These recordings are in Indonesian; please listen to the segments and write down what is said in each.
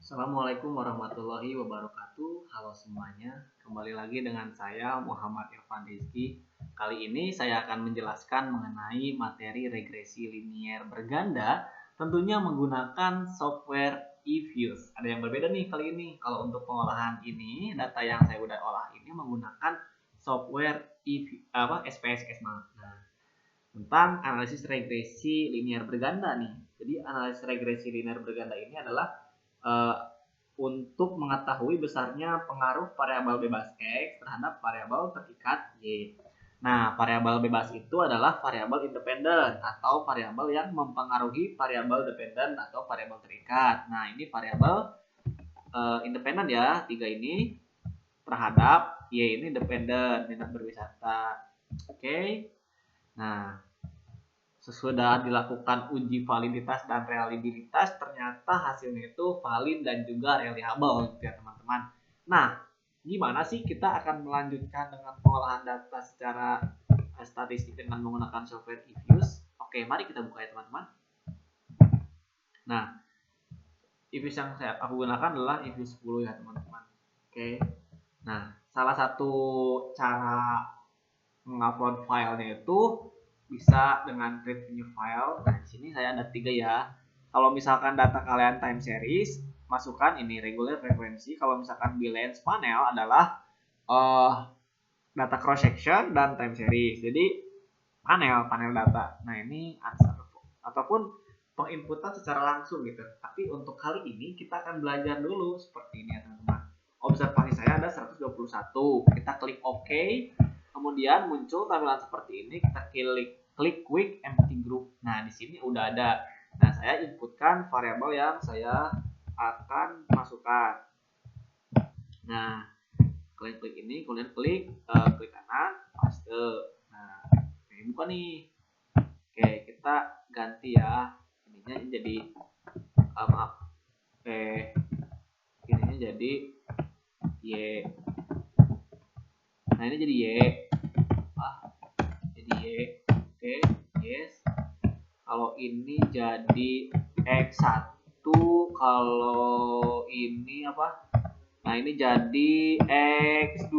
Assalamualaikum warahmatullahi wabarakatuh. Halo semuanya, kembali lagi dengan saya Muhammad Irfan Rizky. Kali ini saya akan menjelaskan mengenai materi regresi linier berganda, tentunya menggunakan software eViews. Ada yang berbeda nih kali ini. Kalau untuk pengolahan ini, data yang saya udah olah ini menggunakan software SPSS. Nah, tentang analisis regresi linier berganda nih. Jadi analisis regresi linier berganda ini adalah untuk mengetahui besarnya pengaruh variabel bebas X terhadap variabel terikat Y. Nah, variabel bebas itu adalah variabel independen atau variabel yang mempengaruhi variabel dependen atau variabel terikat. Nah, ini variabel independen ya, 3 ini terhadap Y ini dependen, minat berwisata. Oke. Nah, sesudah dilakukan uji validitas dan reliabilitas, ternyata hasilnya itu valid dan juga reliable gitu ya teman-teman. Nah, gimana sih kita akan melanjutkan dengan pengolahan data secara statistik dengan menggunakan software eViews? Oke, mari kita buka ya teman-teman. Nah, eViews yang aku gunakan adalah eViews 10 ya teman-teman. Oke. Nah, salah satu cara mengupload filenya itu bisa dengan create new file. Nah, di sini saya ada 3 ya. Kalau misalkan data kalian time series, masukkan ini regular frequency. Kalau misalkan balance panel adalah data cross section dan time series. Jadi panel data. Nah, ini answer ataupun penginputan secara langsung gitu. Tapi untuk kali ini kita akan belajar dulu seperti ini ya teman-teman. Observasi saya ada 121. Kita klik OK. Kemudian muncul tampilan seperti ini, kita klik quick empty group. Nah, di sini udah ada. Nah, saya inputkan variabel yang saya akan masukkan. Nah, kalian klik ini, kemudian klik kanan, paste. Nah, ini buka nih. Oke, kita ganti ya. Ininya jadi ininya jadi Y. Nah, ini jadi Y. Jadi Y. Oke, yes. Kalau ini jadi X1, kalau ini apa? Nah, ini jadi X2.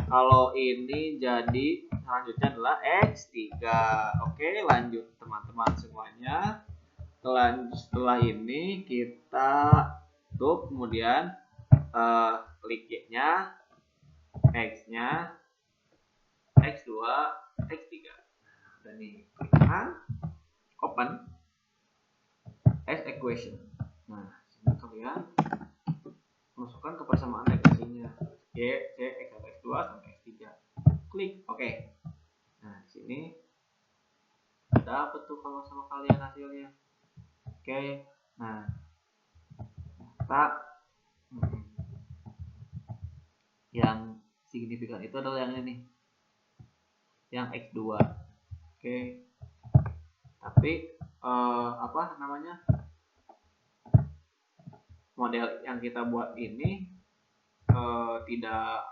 Kalau ini jadi selanjutnya adalah X3. Oke, lanjut teman-teman semuanya. Setelah ini kita tutup, kemudian klik Y-nya, X-nya, X2, X3. Dan nih, klik kanan, open as equation. Nah, sini kalian masukkan kebersamaan regresinya Y, C, X1, X2 sampai X3. Klik OK. Nah, di sini dapat tuh kalau sama kalian hasilnya. Oke. Nah, kita yang signifikan itu adalah yang ini, yang X2. Oke. Tapi model yang kita buat ini tidak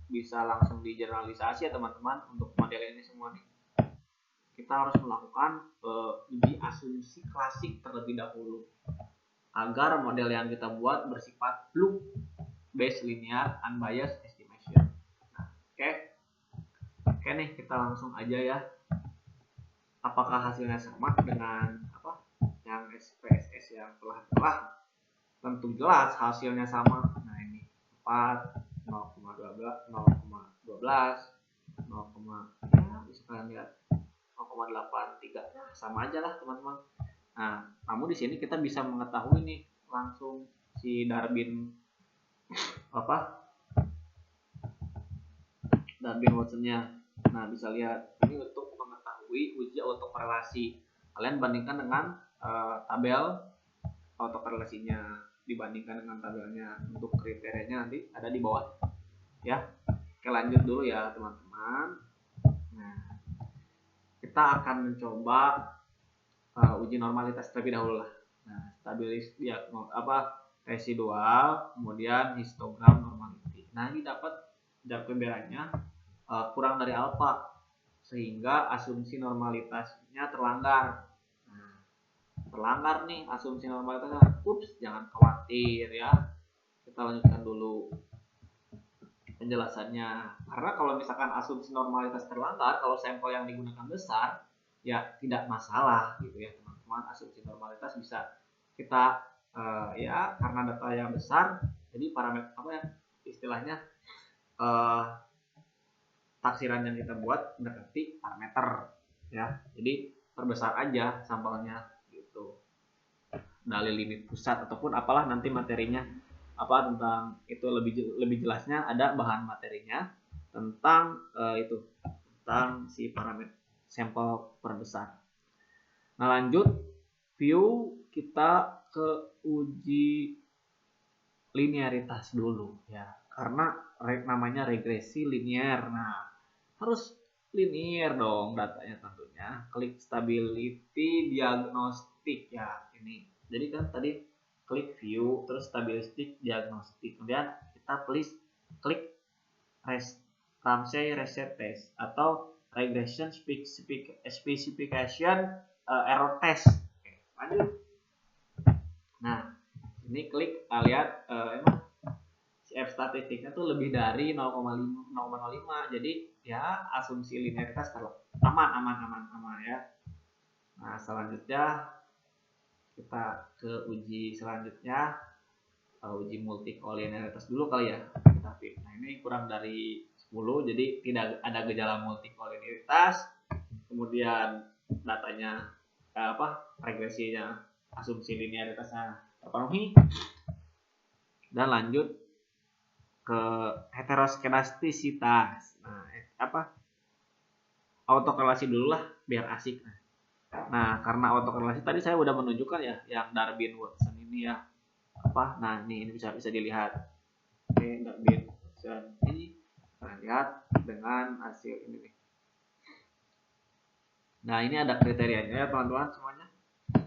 bisa langsung digeneralisasi ya teman-teman. Untuk model ini semua nih, kita harus melakukan uji asumsi klasik terlebih dahulu agar model yang kita buat bersifat loop based linear unbiased estimation. Nah, oke nih, kita langsung aja ya. Apakah hasilnya sama dengan yang SPSS yang telah? Tentu jelas hasilnya sama. Nah, ini 4, 0,12, 0,12, 0, ya bisa kalian lihat 0,83. Nah, sama aja lah teman-teman. Nah, namun di sini kita bisa mengetahui nih langsung si Darwin Watsonnya. Nah, bisa lihat ini untuk mengetahui uji autokorelasi. Kalian bandingkan dengan tabel autokorelasinya, dibandingkan dengan tabelnya. Untuk kriterianya nanti ada di bawah ya. Oke, lanjut dulu ya teman-teman. Nah, kita akan mencoba uji normalitas terlebih dahulu lah. Nah, stabilis residual, kemudian histogram normality. Nah, ini dapat pemberannya kurang dari alfa, sehingga asumsi normalitasnya terlanggar. Nah, terlanggar nih asumsi normalitasnya, ups, jangan khawatir ya. Kita lanjutkan dulu penjelasannya. Karena kalau misalkan asumsi normalitas terlanggar, kalau sampel yang digunakan besar, ya tidak masalah gitu ya teman-teman. Asumsi normalitas bisa kita ya karena data yang besar, jadi parameter apa ya istilahnya taksiran yang kita buat mendekati parameter ya. Jadi perbesar aja sampelnya gitu. Dalil limit pusat ataupun apalah nanti materinya apa tentang itu lebih jelasnya ada bahan materinya tentang itu tentang si parameter sampel perbesar. Nah lanjut view kita ke uji linearitas dulu ya karena namanya regresi linear. Nah harus linear dong datanya tentunya. Klik stability diagnostik ya ini. Jadi kan tadi klik view terus stability diagnostik. Kemudian kita klik Ramsey reset test atau regression specification error test. Oke, lanjut. Nah, ini klik lihat emang si F statistiknya tuh lebih dari 0,05. Jadi ya asumsi linearitas aman ya. Nah, selanjutnya kita ke uji selanjutnya uji multikolinearitas dulu kali ya kita fit. Nah ini kurang dari 10 jadi tidak ada gejala multikolinearitas. Kemudian datanya regresinya asumsi linearitasnya terpenuhi dan lanjut ke heteroskedastisitas. Nah autokorelasi dulu lah biar asik. Nah karena autokorelasi tadi saya udah menunjukkan ya yang Darwin Watson ini ya nah ini bisa dilihat. Oke, Darwin Watson ini kita lihat dengan hasil ini nih. Nah ini ada kriterianya ya teman-teman semuanya,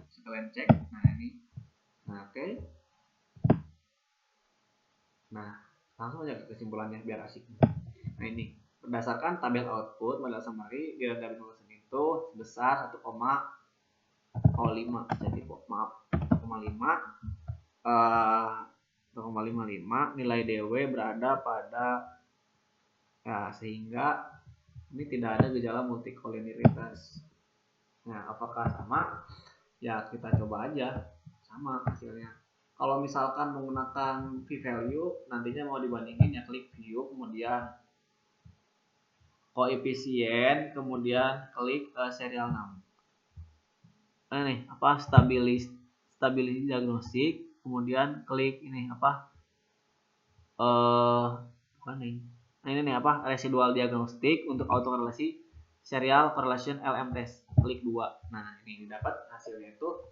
sekalian cek. Nah ini oke. Nah langsung aja ke kesimpulannya biar asik. Nah ini berdasarkan tabel output model summary di Darwin Watson itu sebesar 1,05 jadi maaf 1,55 nilai DW berada pada ya sehingga ini tidak ada gejala multikolinearitas. Nah apakah sama? Ya kita coba aja sama hasilnya. Kalau misalkan menggunakan p-value nantinya mau dibandingin ya klik view kemudian koefisien kemudian klik serial number. Nah nih stability diagnostik kemudian klik ini bukan nih. Nah ini nih residual diagnostik untuk autokorelasi serial correlation LM test klik 2. Nah ini dapat hasilnya itu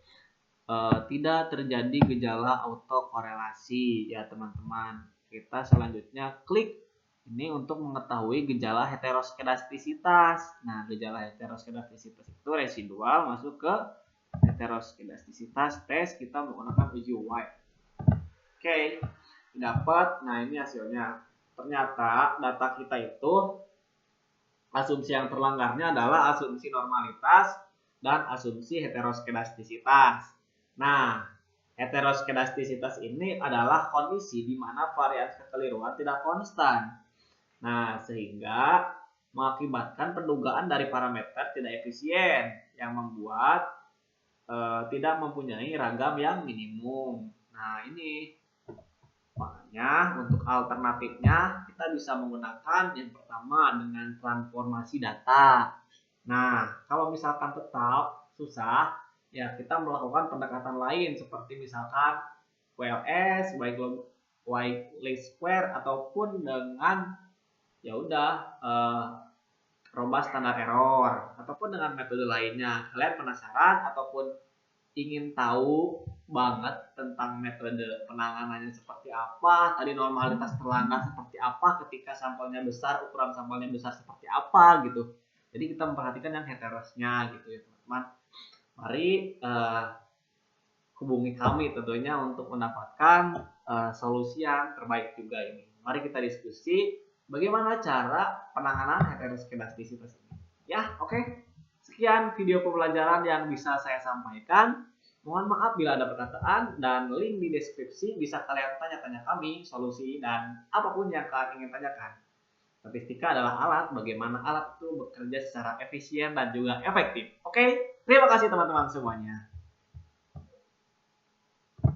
tidak terjadi gejala autokorelasi ya teman-teman. Kita selanjutnya klik ini untuk mengetahui gejala heteroskedastisitas. Nah gejala heteroskedastisitas itu residual masuk ke heteroskedastisitas tes kita menggunakan uji White. Oke, dapat. Nah ini hasilnya. Ternyata data kita itu asumsi yang terlanggarnya adalah asumsi normalitas dan asumsi heteroskedastisitas. Nah, heteroskedastisitas ini adalah kondisi di mana varians kekeliruan tidak konstan. Nah, sehingga mengakibatkan pendugaan dari parameter tidak efisien yang membuat tidak mempunyai ragam yang minimum. Nah, ini makanya untuk alternatifnya kita bisa menggunakan yang pertama dengan transformasi data. Nah, kalau misalkan tetap susah, ya kita melakukan pendekatan lain seperti misalkan WLS, least square ataupun dengan ya udah robust standard error ataupun dengan metode lainnya. Kalian penasaran ataupun ingin tahu banget tentang metode penanganannya seperti apa, tadi normalitas terlanggar seperti apa ketika sampelnya besar, ukuran sampelnya besar seperti apa gitu. Jadi kita memperhatikan yang heterosnya gitu ya teman-teman. Mari hubungi kami tentunya untuk mendapatkan solusi yang terbaik juga ini. Mari kita diskusi bagaimana cara penanganan heteroskedastisitas ini. Ya, oke. Sekian video pembelajaran yang bisa saya sampaikan. Mohon maaf bila ada perkataan, dan link di deskripsi bisa kalian tanya-tanya kami, solusi, dan apapun yang kalian ingin tanyakan. Statistika adalah alat bagaimana alat itu bekerja secara efisien dan juga efektif. Oke, terima kasih teman-teman semuanya.